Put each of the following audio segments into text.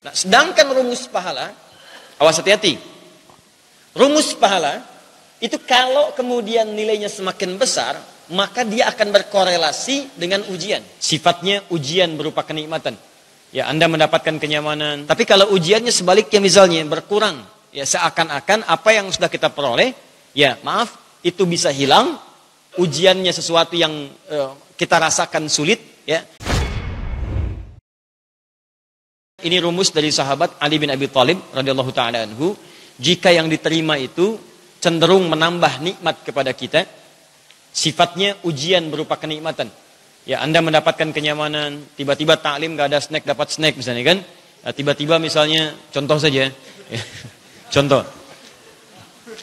Nah, sedangkan rumus pahala, awas hati-hati. Rumus pahala itu kalau kemudian nilainya semakin besar, maka dia akan berkorelasi dengan ujian. Sifatnya ujian berupa kenikmatan. Ya, Anda mendapatkan kenyamanan. Tapi kalau ujiannya sebaliknya misalnya berkurang, ya seakan-akan apa yang sudah kita peroleh, ya maaf, itu bisa hilang. Ujiannya sesuatu yang kita rasakan sulit, ya. Ini rumus dari sahabat Ali bin Abi Thalib radhiyallahu taala anhu. Jika yang diterima itu cenderung menambah nikmat kepada kita, sifatnya ujian berupa kenikmatan. Ya, Anda mendapatkan kenyamanan, tiba-tiba taklim gak ada snack, dapat snack misalnya kan. Tiba-tiba misalnya, contoh saja. Ya, contoh.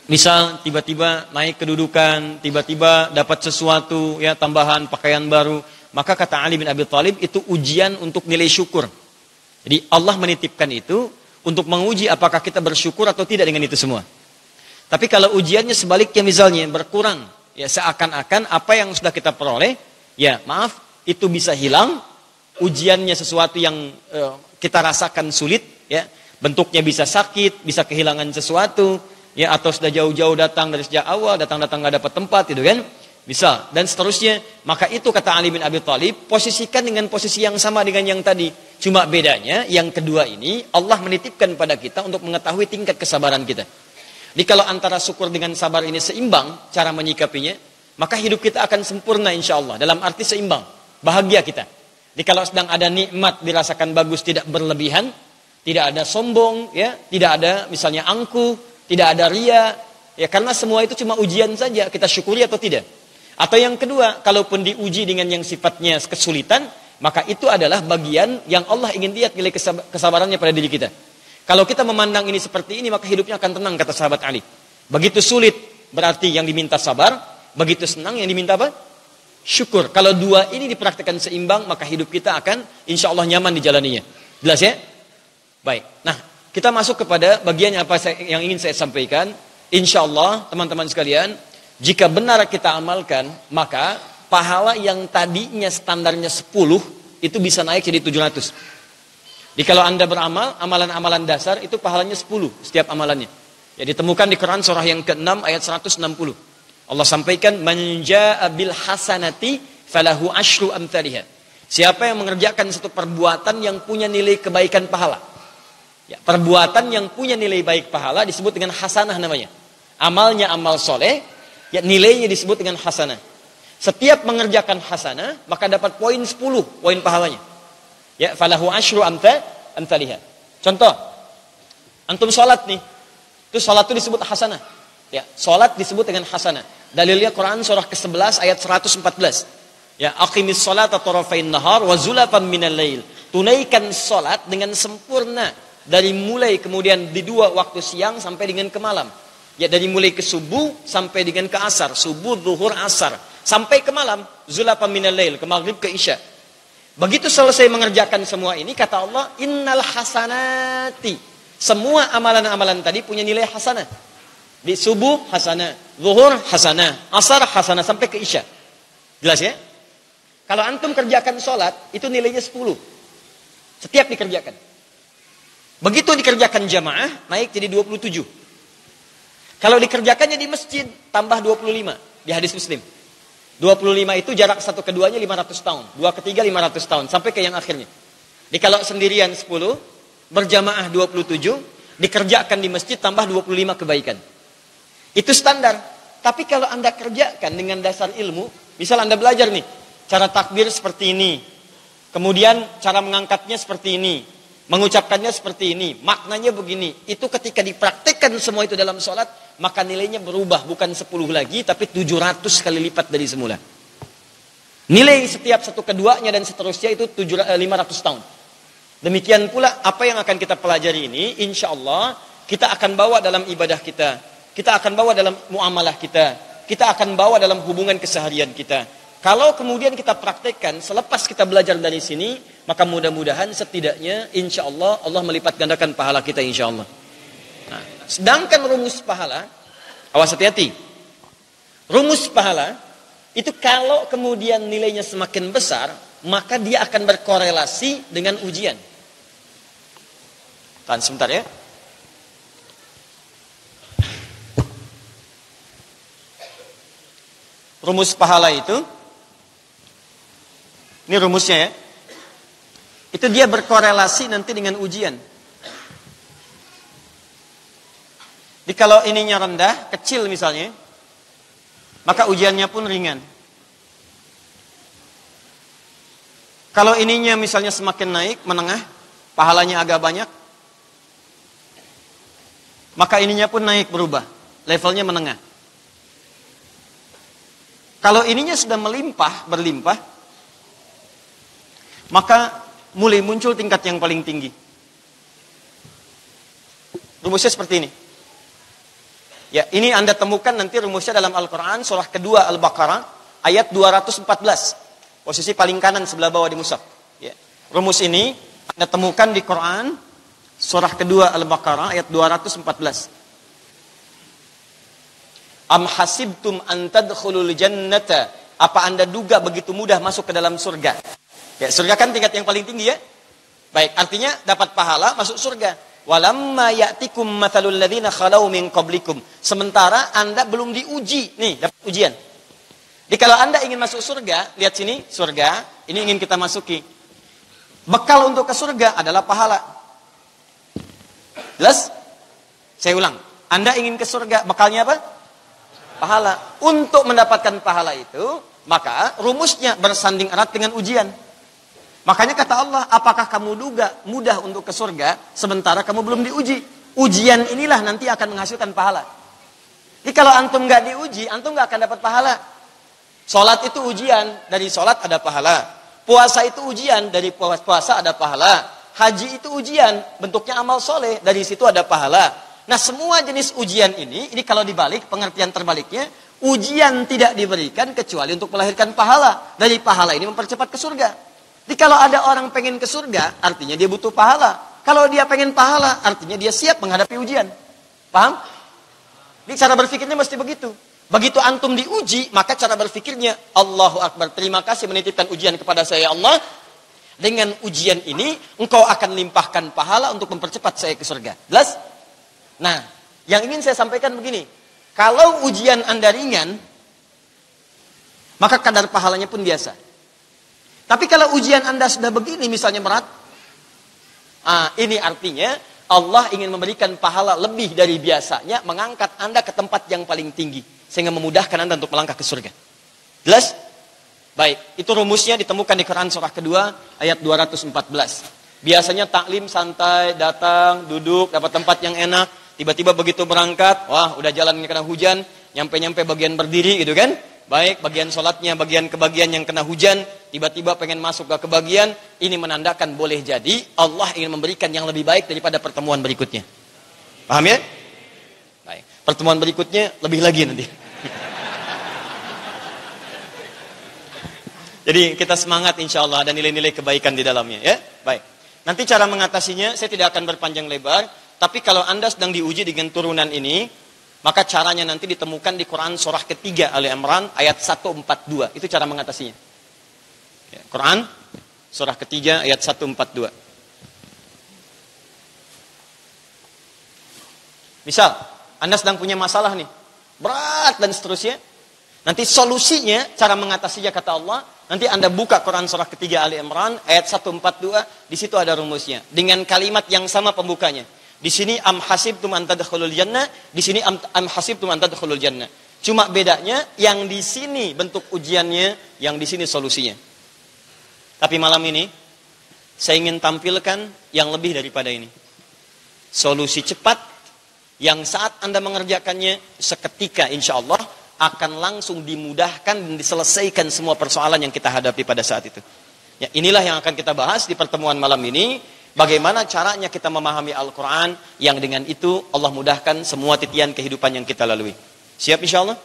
Misal tiba-tiba naik kedudukan, tiba-tiba dapat sesuatu, ya tambahan pakaian baru. Maka kata Ali bin Abi Thalib itu ujian untuk nilai syukur. Jadi Allah menitipkan itu untuk menguji apakah kita bersyukur atau tidak dengan itu semua. Tapi kalau ujiannya sebaliknya misalnya berkurang, ya seakan-akan apa yang sudah kita peroleh, ya maaf, itu bisa hilang. Ujiannya sesuatu yang kita rasakan sulit, ya bentuknya bisa sakit, bisa kehilangan sesuatu, ya atau sudah jauh-jauh datang dari sejak awal, datang-datang nggak dapat tempat, gitu kan? Bisa dan seterusnya. Maka itu kata Ali bin Abi Thalib, posisikan dengan posisi yang sama dengan yang tadi. Cuma bedanya yang kedua ini Allah menitipkan pada kita untuk mengetahui tingkat kesabaran kita. Jadi kalau antara syukur dengan sabar ini seimbang cara menyikapinya, maka hidup kita akan sempurna insya Allah. Dalam arti seimbang, bahagia kita. Jadi kalau sedang ada nikmat dirasakan bagus, tidak berlebihan, tidak ada sombong, ya, tidak ada misalnya angkuh, tidak ada ria, ya karena semua itu cuma ujian saja, kita syukuri atau tidak. Atau yang kedua, kalaupun diuji dengan yang sifatnya kesulitan, maka itu adalah bagian yang Allah ingin lihat nilai kesabarannya pada diri kita. Kalau kita memandang ini seperti ini, maka hidupnya akan tenang, kata sahabat Ali. Begitu sulit, berarti yang diminta sabar. Begitu senang, yang diminta apa? Syukur. Kalau dua ini dipraktikkan seimbang, maka hidup kita akan insya Allah nyaman dijalaninya. Jelas ya? Baik. Nah, kita masuk kepada bagian apa yang ingin saya sampaikan. Insya Allah, teman-teman sekalian, jika benar kita amalkan, maka pahala yang tadinya standarnya 10, itu bisa naik jadi 700. Jadi kalau Anda beramal, amalan-amalan dasar, itu pahalanya 10 setiap amalannya. Ya, ditemukan di Quran surah yang ke-6 ayat 160. Allah sampaikan, man jaa'a bil hasanati falahu asyru amthaliha. Siapa yang mengerjakan satu perbuatan yang punya nilai kebaikan pahala. Ya, perbuatan yang punya nilai baik pahala disebut dengan hasanah namanya. Amalnya amal soleh, ya nilainya disebut dengan hasanah. Setiap mengerjakan hasanah, maka dapat poin 10, poin pahalanya. Ya, falahu asyru amthaliha. Contoh, antum sholat nih. Itu sholat itu disebut hasanah. Ya, sholat disebut dengan hasanah. Dalilnya Quran surah ke-11 ayat 114. Ya, aqimis sholata tarafain nahar wa zulafan minal lail. Tunaikan sholat dengan sempurna dari mulai kemudian di dua waktu siang sampai dengan ke malam. Ya, dari mulai ke subuh sampai dengan ke asar, subuh, zuhur, asar, sampai ke malam, zulafan minal lail, ke maghrib, ke isya. Begitu selesai mengerjakan semua ini, kata Allah, innal hasanati. Semua amalan-amalan tadi punya nilai hasanah. Di subuh hasanah, zuhur hasanah, asar hasanah, sampai ke isya. Jelas ya? Kalau antum kerjakan sholat, itu nilainya 10. Setiap dikerjakan. Begitu dikerjakan jamaah, naik jadi 27. Kalau dikerjakannya di masjid, tambah 25. Di hadis Muslim. 25 itu jarak satu keduanya 500 tahun. Dua ketiga 500 tahun. Sampai ke yang akhirnya. Jadi kalau sendirian 10, berjamaah 27, dikerjakan di masjid tambah 25 kebaikan. Itu standar. Tapi kalau Anda kerjakan dengan dasar ilmu, misal Anda belajar nih, cara takbir seperti ini. Kemudian cara mengangkatnya seperti ini. Mengucapkannya seperti ini, maknanya begini. Itu ketika dipraktikkan semua itu dalam sholat, maka nilainya berubah. Bukan 10 lagi, tapi 700 kali lipat dari semula. Nilai setiap satu keduanya dan seterusnya itu 500 tahun. Demikian pula apa yang akan kita pelajari ini, insya Allah kita akan bawa dalam ibadah kita. Kita akan bawa dalam muamalah kita. Kita akan bawa dalam hubungan keseharian kita. Kalau kemudian kita praktekkan, selepas kita belajar dari sini, maka mudah-mudahan setidaknya insya Allah Allah melipat gandakan pahala kita insya Allah. Nah, sedangkan rumus pahala, awas hati-hati. Rumus pahala itu kalau kemudian nilainya semakin besar, maka dia akan berkorelasi dengan ujian. Tahan sebentar ya. Rumus pahala itu, ini rumusnya ya, itu dia berkorelasi nanti dengan ujian. Jadi kalau ininya rendah, kecil misalnya, maka ujiannya pun ringan. Kalau ininya misalnya semakin naik, menengah, pahalanya agak banyak, maka ininya pun naik berubah, levelnya menengah. Kalau ininya sudah melimpah, berlimpah, maka mulai muncul tingkat yang paling tinggi. Rumusnya seperti ini. Ya, ini Anda temukan nanti rumusnya dalam Al-Quran, surah kedua Al-Baqarah, ayat 214. Posisi paling kanan sebelah bawah di mushaf. Ya. Rumus ini Anda temukan di Quran, surah kedua Al-Baqarah, ayat 214. Am hasibtum an tadkhulul jannata? Apa Anda duga begitu mudah masuk ke dalam surga? Ya, surga kan tingkat yang paling tinggi ya. Baik, artinya dapat pahala masuk surga. Walamma ya'tikum mathalul ladzina khalau min qablikum. Sementara Anda belum diuji. Nih, dapat ujian. Jadi kalau Anda ingin masuk surga, lihat sini, surga, ini ingin kita masuki. Bekal untuk ke surga adalah pahala. Jelas? Saya ulang. Anda ingin ke surga, bekalnya apa? Pahala. Untuk mendapatkan pahala itu, maka rumusnya bersanding erat dengan ujian. Makanya kata Allah, apakah kamu duga mudah untuk ke surga, sementara kamu belum diuji? Ujian inilah nanti akan menghasilkan pahala. Jadi kalau antum nggak diuji, antum nggak akan dapat pahala. Sholat itu ujian, dari sholat ada pahala. Puasa itu ujian, dari puasa ada pahala. Haji itu ujian, bentuknya amal soleh, dari situ ada pahala. Nah, semua jenis ujian ini kalau dibalik, pengertian terbaliknya, ujian tidak diberikan kecuali untuk melahirkan pahala. Dari pahala ini mempercepat ke surga. Jadi kalau ada orang pengen ke surga, artinya dia butuh pahala. Kalau dia pengen pahala, artinya dia siap menghadapi ujian. Paham? Jadi cara berpikirnya mesti begitu. Begitu antum diuji, maka cara berpikirnya, Allahu Akbar, terima kasih menitipkan ujian kepada saya Allah. Dengan ujian ini, engkau akan limpahkan pahala untuk mempercepat saya ke surga. Jelas? Nah, yang ingin saya sampaikan begini. Kalau ujian Anda ringan, maka kadar pahalanya pun biasa. Tapi kalau ujian Anda sudah begini, misalnya berat, ini artinya Allah ingin memberikan pahala lebih dari biasanya, mengangkat Anda ke tempat yang paling tinggi, sehingga memudahkan Anda untuk melangkah ke surga. Jelas? Baik, itu rumusnya ditemukan di Quran surah kedua, ayat 214. Biasanya taklim santai, datang, duduk, dapat tempat yang enak. Tiba-tiba begitu berangkat, wah udah jalan kena hujan, nyampe-nyampe bagian berdiri gitu kan. Baik, bagian sholatnya, bagian kebagian yang kena hujan, tiba-tiba pengen masuk ke kebagian, ini menandakan boleh jadi Allah ingin memberikan yang lebih baik daripada pertemuan berikutnya. Paham ya? Baik, pertemuan berikutnya lebih lagi nanti. Jadi kita semangat insya Allah, ada nilai-nilai kebaikan di dalamnya ya. Baik, nanti cara mengatasinya saya tidak akan berpanjang lebar. Tapi kalau Anda sedang diuji dengan turunan ini, maka caranya nanti ditemukan di Quran surah ketiga Ali Imran ayat 142. Itu cara mengatasinya. Ya, Quran surah ketiga ayat 142. Misal, Anda sedang punya masalah nih, berat dan seterusnya. Nanti solusinya, cara mengatasinya kata Allah, nanti Anda buka Quran surah ketiga Ali Imran ayat 142, di situ ada rumusnya. Dengan kalimat yang sama pembukanya. Di sini am hasibtum an tadkhulul jannah, di sini am hasibtum an tadkhulul jannah. Cuma bedanya yang di sini bentuk ujiannya, yang di sini solusinya. Tapi malam ini saya ingin tampilkan yang lebih daripada ini. Solusi cepat yang saat Anda mengerjakannya seketika insyaallah akan langsung dimudahkan dan diselesaikan semua persoalan yang kita hadapi pada saat itu. Ya, inilah yang akan kita bahas di pertemuan malam ini. Bagaimana caranya kita memahami Al-Quran yang dengan itu Allah mudahkan semua titian kehidupan yang kita lalui. Siap insya Allah?